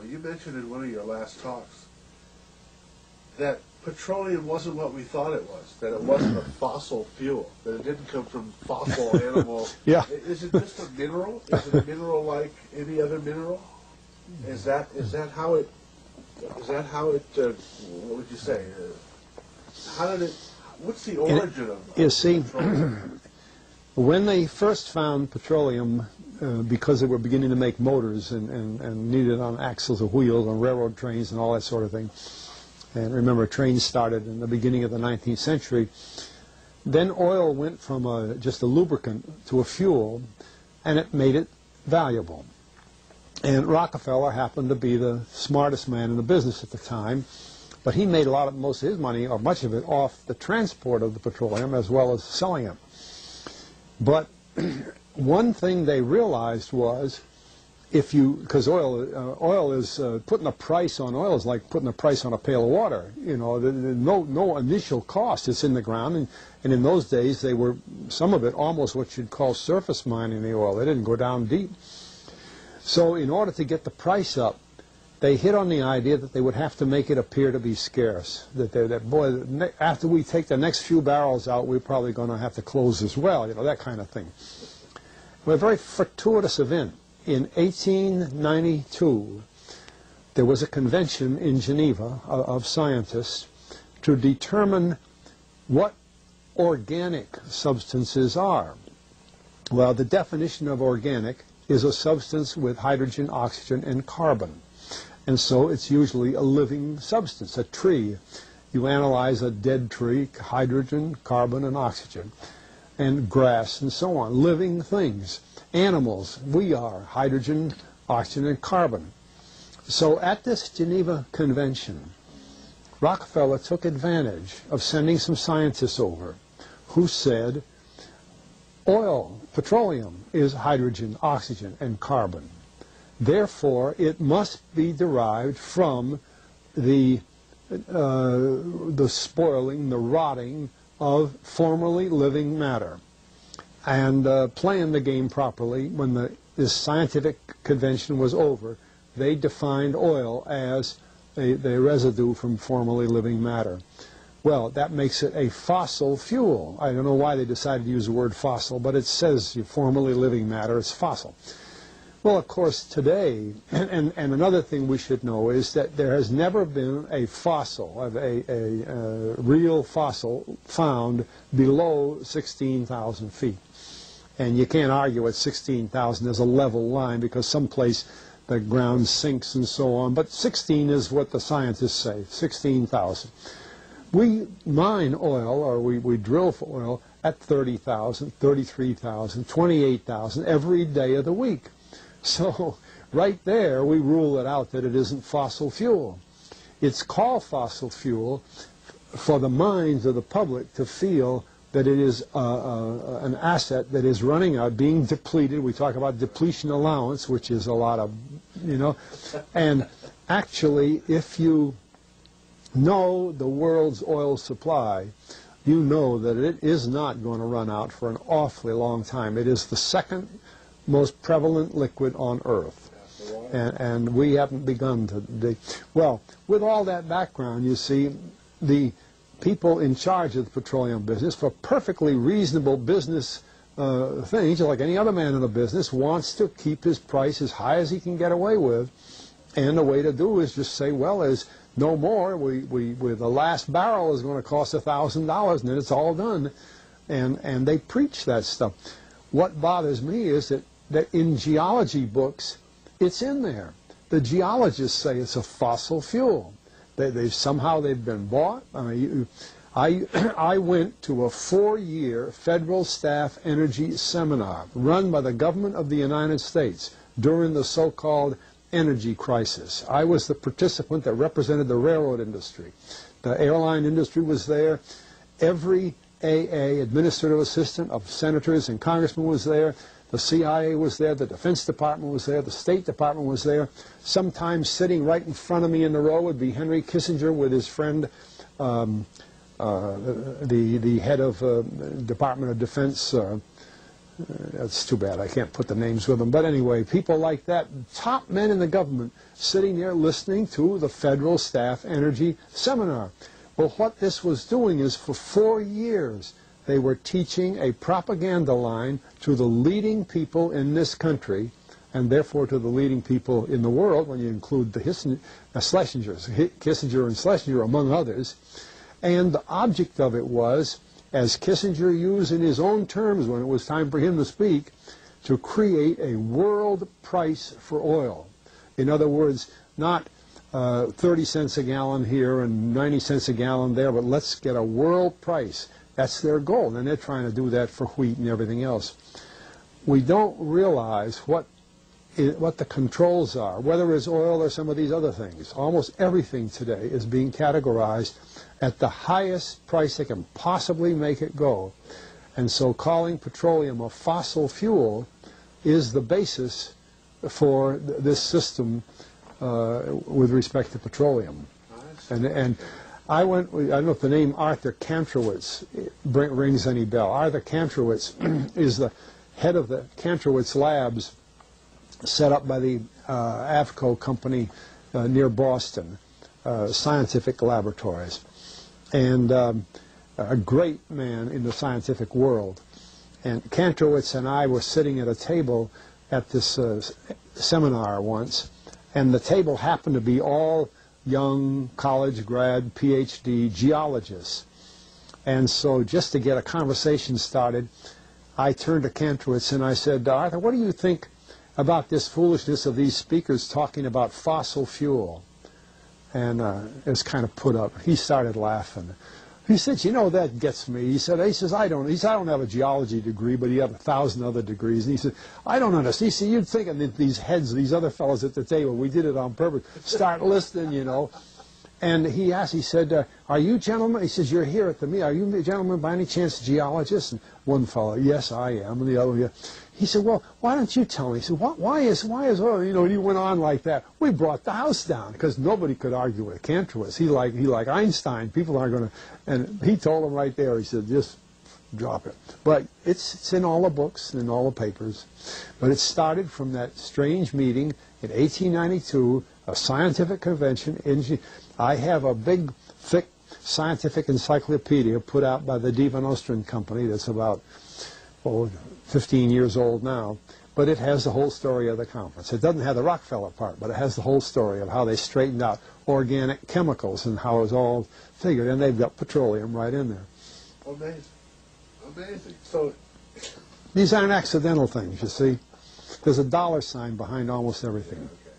You mentioned in one of your last talks that petroleum wasn't what we thought it was, that it wasn't a fossil fuel, that it didn't come from fossil animal. Yeah. Is it just a mineral? Is it a mineral like any other mineral? Is that how it, what would you say? How did it, what's the origin of You see, petroleum? when they first found petroleum, because they were beginning to make motors and needed on axles of wheels on railroad trains and all that sort of thing, and remember, trains started in the beginning of the 19th century, then oil went from just a lubricant to a fuel, and it made it valuable. And Rockefeller happened to be the smartest man in the business at the time, but he made most of his money, or much of it, off the transport of the petroleum as well as selling it. But one thing they realized was, because oil is putting a price on oil is like putting a price on a pail of water. You know, no initial cost. It's in the ground, and in those days they were, some of it, almost what you'd call surface mining the oil. They didn't go down deep. So in order to get the price up, they hit on the idea that they would have to make it appear to be scarce. That boy, after we take the next few barrels out, we're probably going to have to close as well. You know, that kind of thing. Well, a very fortuitous event. In 1892, there was a convention in Geneva of scientists to determine what organic substances are. Well, the definition of organic is a substance with hydrogen, oxygen, and carbon. And so it's usually a living substance, a tree. You analyze a dead tree, hydrogen, carbon, and oxygen, and grass, and so on, living things. Animals, we are hydrogen, oxygen, and carbon. So at this Geneva Convention, Rockefeller took advantage of sending some scientists over who said, oil, petroleum, is hydrogen, oxygen, and carbon. Therefore, it must be derived from the spoiling, the rotting of formerly living matter. And playing the game properly, when this scientific convention was over, they defined oil as the residue from formerly living matter. Well, that makes it a fossil fuel. I don't know why they decided to use the word fossil, but it says formerly living matter, it's fossil. Well, of course, today, and another thing we should know is that there has never been a fossil, a real fossil, found below 16,000 feet. And you can't argue at 16,000 as a level line, because someplace the ground sinks and so on. But 16 is what the scientists say, 16,000. We mine oil, or we drill for oil, at 30,000, 33,000, 28,000 every day of the week. So right there we rule it out that it isn't fossil fuel. It's called fossil fuel for the minds of the public to feel that it is an asset that is running out, being depleted. We talk about depletion allowance, which is a lot of, you know. And actually, if you know the world's oil supply, you know that it is not going to run out for an awfully long time. It is the second most prevalent liquid on Earth. And we haven't begun to... Well, with all that background, you see, the people in charge of the petroleum business, for perfectly reasonable business things, like any other man in the business, wants to keep his price as high as he can get away with. And the way to do is just say, well, there's no more. The last barrel is going to cost $1,000, and then it's all done. And they preach that stuff. What bothers me is that in geology books, it's in there. The geologists say it's a fossil fuel. Somehow they've been bought. I mean, I went to a 4-year federal staff energy seminar run by the government of the United States during the so-called energy crisis. I was the participant that represented the railroad industry. The airline industry was there. Every AA, administrative assistant of senators and congressmen, was there. The CIA was there, the Defense Department was there, the State Department was there. Sometimes sitting right in front of me in the row would be Henry Kissinger with his friend, the head of Department of Defense, That's too bad I can't put the names with them. But anyway, people like that, top men in the government, sitting there listening to the Federal Staff Energy Seminar. Well, what this was doing is for 4 years, they were teaching a propaganda line to the leading people in this country, and therefore to the leading people in the world, when you include the Schlesingers, Kissinger and Schlesinger, among others. And the object of it was, as Kissinger used in his own terms when it was time for him to speak, to create a world price for oil. In other words, not 30 cents a gallon here and 90 cents a gallon there, but let's get a world price. That's their goal, and they're trying to do that for wheat and everything else. We don't realize what the controls are, whether it's oil or some of these other things. Almost everything today is being categorized at the highest price they can possibly make it go. And so calling petroleum a fossil fuel is the basis for this system with respect to petroleum. And I don't know if the name Arthur Kantrowitz rings any bell. Arthur Kantrowitz is the head of the Kantrowitz Labs set up by the AVCO company near Boston, Scientific Laboratories, and a great man in the scientific world. And Kantrowitz and I were sitting at a table at this seminar once, and the table happened to be all young college grad, PhD geologists. And so just to get a conversation started, I turned to Kantrowitz and I said, Arthur, what do you think about this foolishness of these speakers talking about fossil fuel? And it was kind of put up. He started laughing. He said, you know, that gets me. He says, I don't have a geology degree, but he had 1,000 other degrees. And he said, I don't understand. He said, you'd think that these heads, these other fellows at the table, we did it on purpose, start listening, you know. And he asked, he said, are you gentlemen? He says, you're here at the meeting. Are you gentlemen by any chance geologists? And one fellow, yes, I am. And the other, yeah. He said, well, why don't you tell me? He said, why is oil, you know, and he went on like that. We brought the house down because nobody could argue with Kantrowitz. He like Einstein. People aren't going to, and he told him right there, he said, just drop it. But it's in all the books and in all the papers. But it started from that strange meeting in 1892, a scientific convention. I have a big, thick scientific encyclopedia put out by the Divan Ostrand Company that's about 15 years old now, but it has the whole story of the conference. It doesn't have the Rockefeller part, but it has the whole story of how they straightened out organic chemicals and how it was all figured, and they've got petroleum right in there. Amazing. Amazing. So these aren't accidental things, you see. There's a dollar sign behind almost everything. Okay.